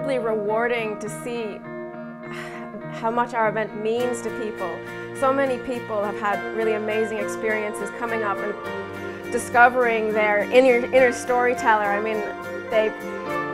incredibly rewarding to see how much our event means to people. So many people have had really amazing experiences coming up and discovering their inner storyteller. I mean, they've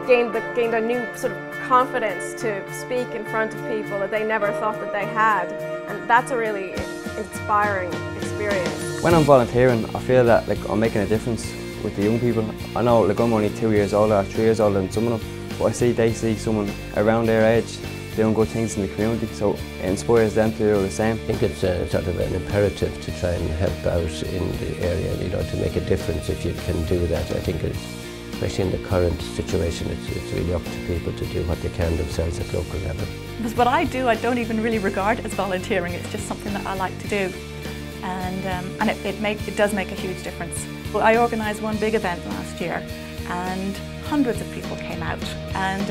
gained a new sort of confidence to speak in front of people that they never thought that they had, and that's a really inspiring experience. When I'm volunteering, I feel that I'm making a difference with the young people. I know I'm only 2 years older, 3 years older than some of them, but I see they see someone around their age doing good things in the community, so it inspires them to do the same. I think it's sort of an imperative to try and help out in the area, to make a difference if you can do that. I think especially in the current situation, it's really up to people to do what they can themselves at local level. Because what I do, I don't even really regard as volunteering. It's just something that I like to do, and it does make a huge difference. Well, I organised one big event last year, and hundreds of people came out, and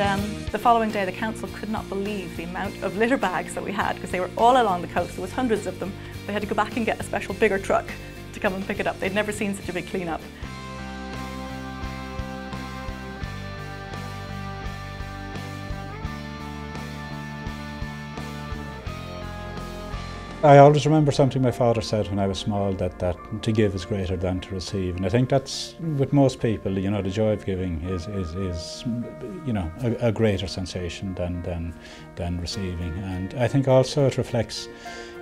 the following day the council could not believe the amount of litter bags that we had, because they were all along the coast. There was hundreds of them. They had to go back and get a special bigger truck to come and pick it up. They'd never seen such a big clean-up. I always remember something my father said when I was small, that to give is greater than to receive, and I think that's with most people. The joy of giving is a greater sensation than receiving, and I think also it reflects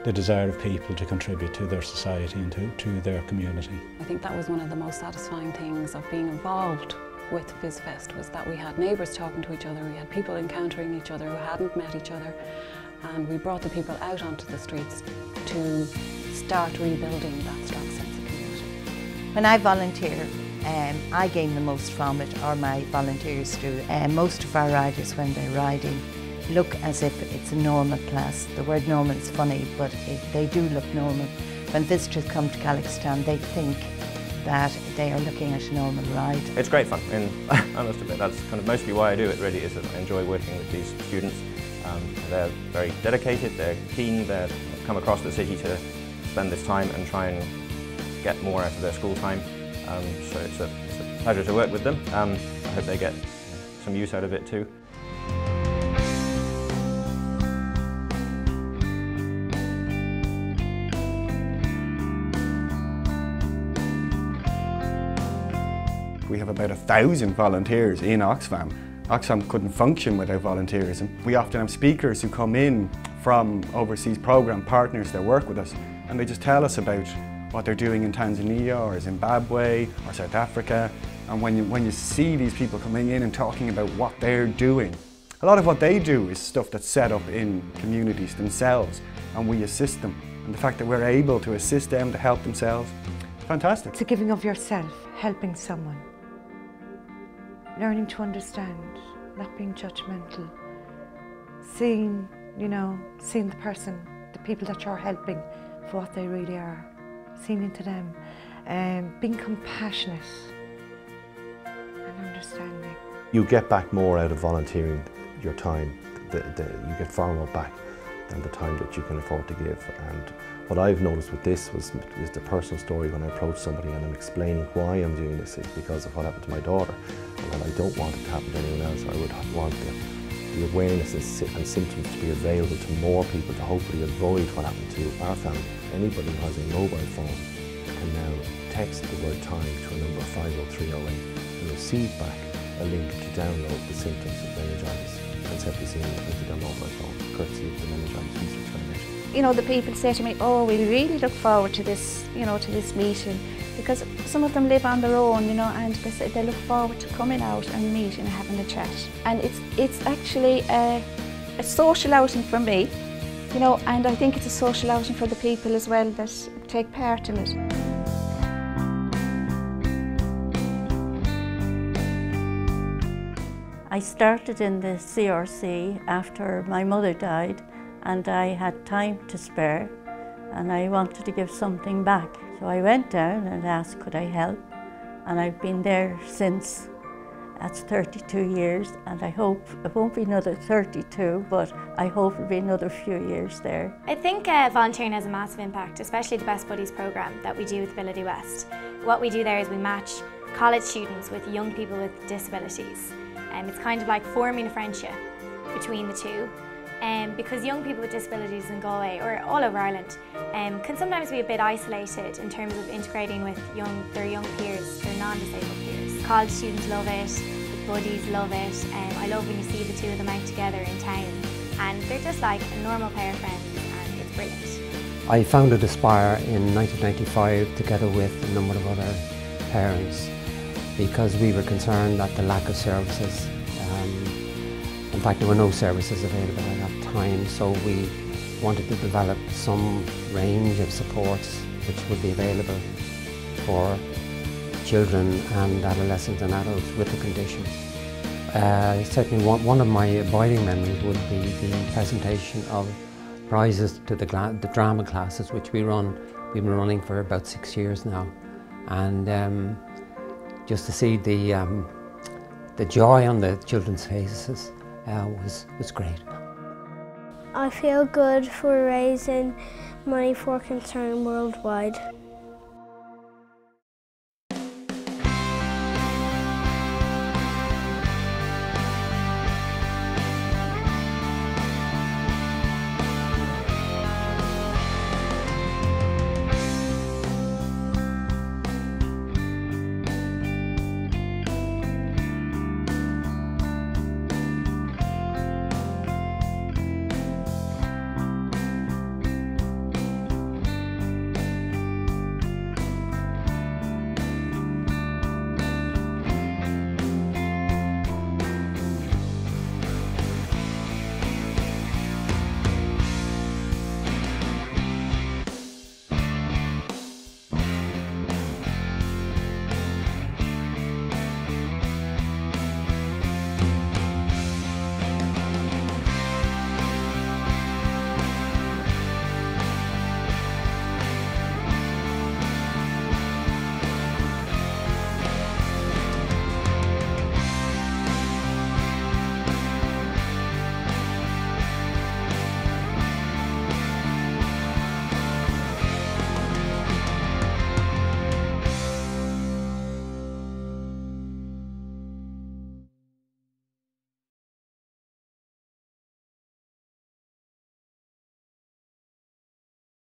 the desire of people to contribute to their society and to their community. I think that was one of the most satisfying things of being involved with BizFest, was that we had neighbours talking to each other, we had people encountering each other who hadn't met each other, and we brought the people out onto the streets to start rebuilding that strong sense of community. When I volunteer, I gain the most from it, or my volunteers do. Most of our riders, when they're riding, look as if it's a normal class. The word normal is funny, but they do look normal. When visitors come to Calyxtown, they think that they are looking at a normal ride. It's great fun, and I must admit that's kind of mostly why I do it, really, is that I enjoy working with these students. They're very dedicated, they're keen, they've come across the city to spend this time and try and get more out of their school time. So it's a pleasure to work with them. I hope they get some use out of it too. We have about 1,000 volunteers in Oxfam. Oxfam couldn't function without volunteerism. We often have speakers who come in from overseas programme partners that work with us, and they just tell us about what they're doing in Tanzania or Zimbabwe or South Africa. And when you see these people coming in and talking about what they're doing, a lot of what they do is stuff that's set up in communities themselves, and we assist them. And the fact that we're able to assist them to help themselves, fantastic. It's a giving of yourself, helping someone. Learning to understand, not being judgmental, seeing the person, the people that you're helping for what they really are, seeing into them, being compassionate and understanding. You get back more out of volunteering your time. You get far more back than the time that you can afford to give. And what I've noticed with this is the personal story. When I approach somebody and I'm explaining why I'm doing this, is because of what happened to my daughter. And I don't want it to happen to anyone else. I would want the awareness and symptoms to be available to more people to hopefully avoid what happened to our family. Anybody who has a mobile phone can now text the word time to a number 50308 and receive back a link to download the symptoms of meningitis and septicemia into their mobile phone, courtesy of the Meningitis Research Foundation. The people say to me, oh, we really look forward to this, to this meeting, because some of them live on their own, and they say they look forward to coming out and meeting and having a chat. And it's actually a social outing for me, and I think it's a social outing for the people as well that take part in it. I started in the CRC after my mother died, and I had time to spare, and I wanted to give something back. So I went down and asked, could I help? And I've been there since. That's 32 years, and I hope it won't be another 32, but I hope it'll be another few years there. I think volunteering has a massive impact, especially the Best Buddies programme that we do with Ability West. What we do there is we match college students with young people with disabilities. It's kind of like forming a friendship between the two. Because young people with disabilities in Galway, or all over Ireland, can sometimes be a bit isolated in terms of integrating with their young peers, their non-disabled peers. College students love it, the buddies love it, I love when you see the two of them out together in town, and they're just like a normal pair of friends, and it's brilliant. I founded Aspire in 1995 together with a number of other parents because we were concerned that the lack of services. In fact, there were no services available at that time, so we wanted to develop some range of supports which would be available for children and adolescents and adults with the condition. Certainly one of my abiding memories would be the presentation of prizes to the drama classes which we run. We've been running for about 6 years now, and just to see the joy on the children's faces was great. I feel good for raising money for Concern Worldwide.